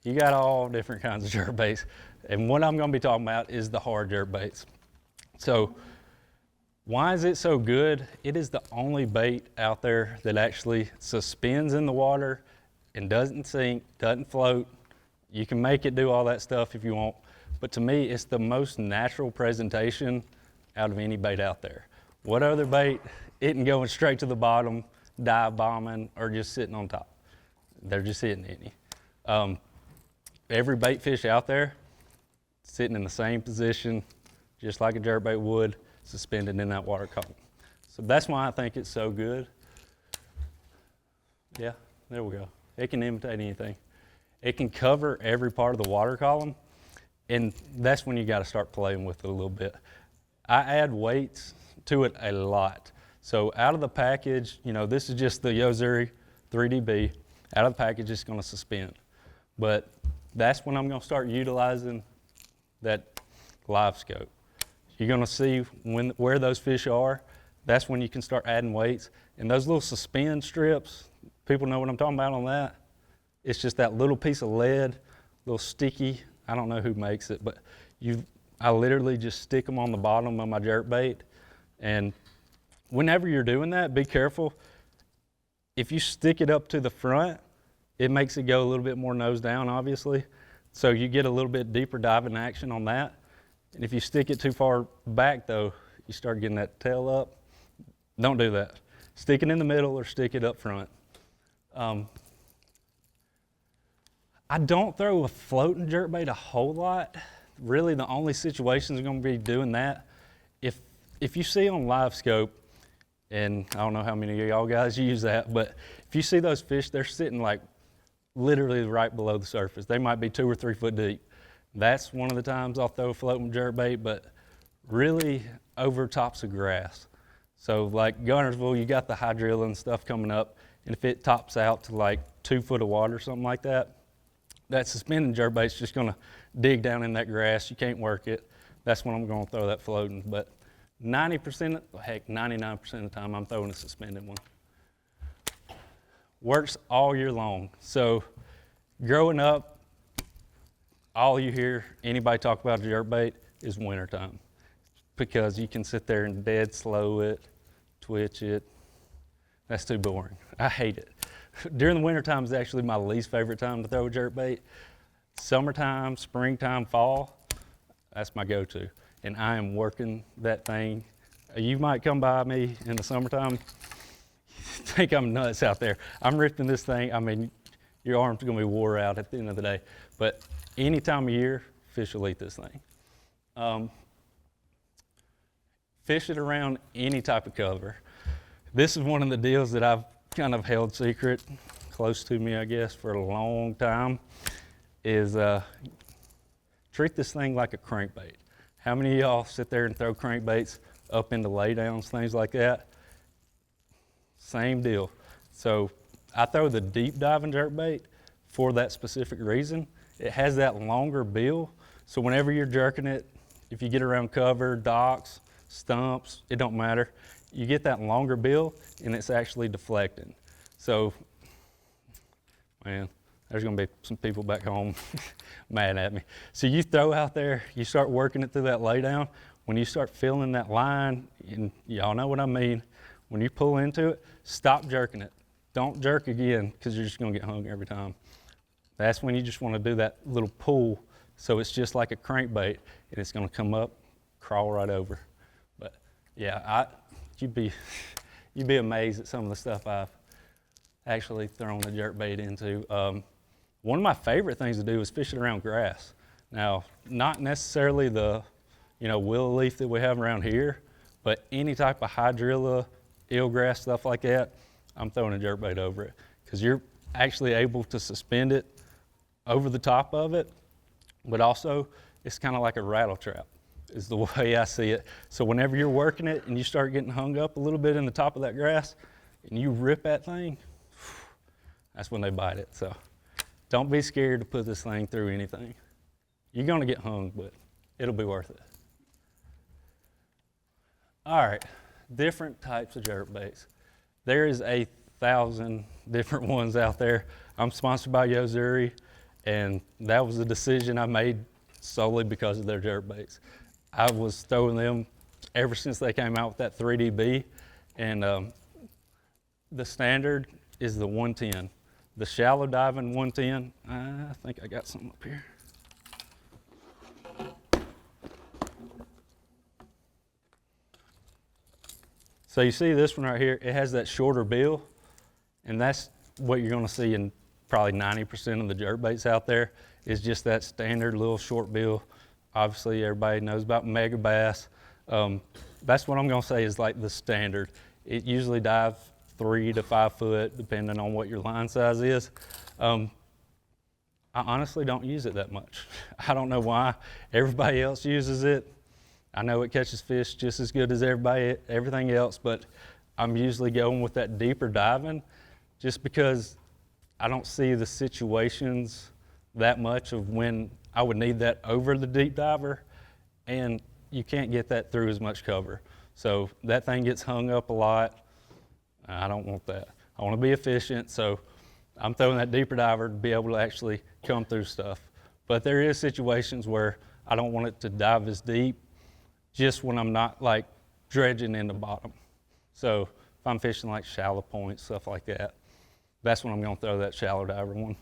You got all different kinds of jerkbaits. And what I'm gonna be talking about is the hard jerkbaits. So why is it so good? It is the only bait out there that actually suspends in the water and doesn't sink, doesn't float. You can make it do all that stuff if you want, but to me, it's the most natural presentation out of any bait out there. What other bait isn't going straight to the bottom, dive bombing, or just sitting on top? They're just hitting any. Every bait fish out there, sitting in the same position, just like a jerkbait would, suspended in that water column. So that's why I think it's so good. Yeah, there we go. It can imitate anything. It can cover every part of the water column, and that's when you got to start playing with it a little bit. I add weights to it a lot. So out of the package, you know, this is just the Yo-Zuri 3DB. Out of the package, it's going to suspend. But that's when I'm going to start utilizing that live scope. You're going to see where those fish are. That's when you can start adding weights. And those little suspend strips, people know what I'm talking about on that. It's just that little piece of lead, little sticky. I don't know who makes it, but I literally just stick them on the bottom of my jerkbait. And whenever you're doing that, be careful. If you stick it up to the front, it makes it go a little bit more nose down, obviously. So you get a little bit deeper diving action on that. And if you stick it too far back, though, you start getting that tail up. Don't do that. Stick it in the middle or stick it up front. I don't throw a floating jerkbait a whole lot. Really, the only situation is going to be doing that. If you see on live scope, and I don't know how many of y'all guys use that, but if you see those fish, they're sitting like literally right below the surface. They might be 2 or 3 foot deep. That's one of the times I'll throw a floating jerkbait, but really over tops of grass. So like Gunnersville, you got the hydrilla and stuff coming up, and if it tops out to like 2 foot of water, something like that, that suspending jerkbait's just gonna dig down in that grass. You can't work it. That's when I'm gonna throw that floating. But 90%, heck, 99% of the time, I'm throwing a suspended one. Works all year long. So growing up, all you hear anybody talk about a jerkbait is wintertime, because you can sit there and dead slow it, twitch it. That's too boring. I hate it. During the wintertime is actually my least favorite time to throw a jerkbait. Summertime, springtime, fall, that's my go-to. And I am working that thing. You might come by me in the summertime, think I'm nuts out there. I'm ripping this thing. I mean, your arms are gonna be wore out at the end of the day. But any time of year, fish will eat this thing. Fish it around any type of cover. This is one of the deals that I've kind of held secret, close to me, I guess, for a long time, is treat this thing like a crankbait. How many of y'all sit there and throw crankbaits up into laydowns, things like that? Same deal. So I throw the deep diving jerkbait for that specific reason. It has that longer bill, so whenever you're jerking it, if you get around cover, docks, stumps, it don't matter. You get that longer bill and it's actually deflecting. So, man, there's gonna be some people back home mad at me. So you throw out there, you start working it through that laydown. When you start feeling that line, and y'all know what I mean, when you pull into it, stop jerking it. Don't jerk again, because you're just gonna get hung every time. That's when you just wanna do that little pull, so it's just like a crankbait, and it's gonna come up, crawl right over. But yeah, you'd be amazed at some of the stuff I've actually thrown the jerkbait into. One of my favorite things to do is fish it around grass. Now, not necessarily the willow leaf that we have around here, but any type of hydrilla, eelgrass, stuff like that, I'm throwing a jerkbait over it, because you're actually able to suspend it over the top of it, but also it's kind of like a rattle trap, is the way I see it. So whenever you're working it and you start getting hung up a little bit in the top of that grass and you rip that thing, that's when they bite it. So don't be scared to put this thing through anything. You're gonna get hung, but it'll be worth it. All right, different types of jerkbaits. There is 1,000 different ones out there. I'm sponsored by Yo-Zuri, And that was a decision I made solely because of their jerkbaits. I was throwing them ever since they came out with that 3DB, and the standard is the 110. The shallow diving 110, I think I got something up here. So you see this one right here, it has that shorter bill, and that's what you're gonna see in probably 90% of the jerkbaits out there, is just that standard little short bill. Obviously everybody knows about mega bass. That's what I'm gonna say is like the standard. It usually dives 3 to 5 foot, depending on what your line size is. I honestly don't use it that much. I don't know why. Everybody else uses it. I know it catches fish just as good as everything else, but I'm usually going with that deeper diving just because I don't see the situations that much of when I would need that over the deep diver, and you can't get that through as much cover. So that thing gets hung up a lot. I don't want that. I want to be efficient, so I'm throwing that deeper diver to be able to actually come through stuff. But there is situations where I don't want it to dive as deep, just when I'm not like dredging in the bottom. So if I'm fishing like shallow points, stuff like that, that's when I'm gonna throw that shallow diver one.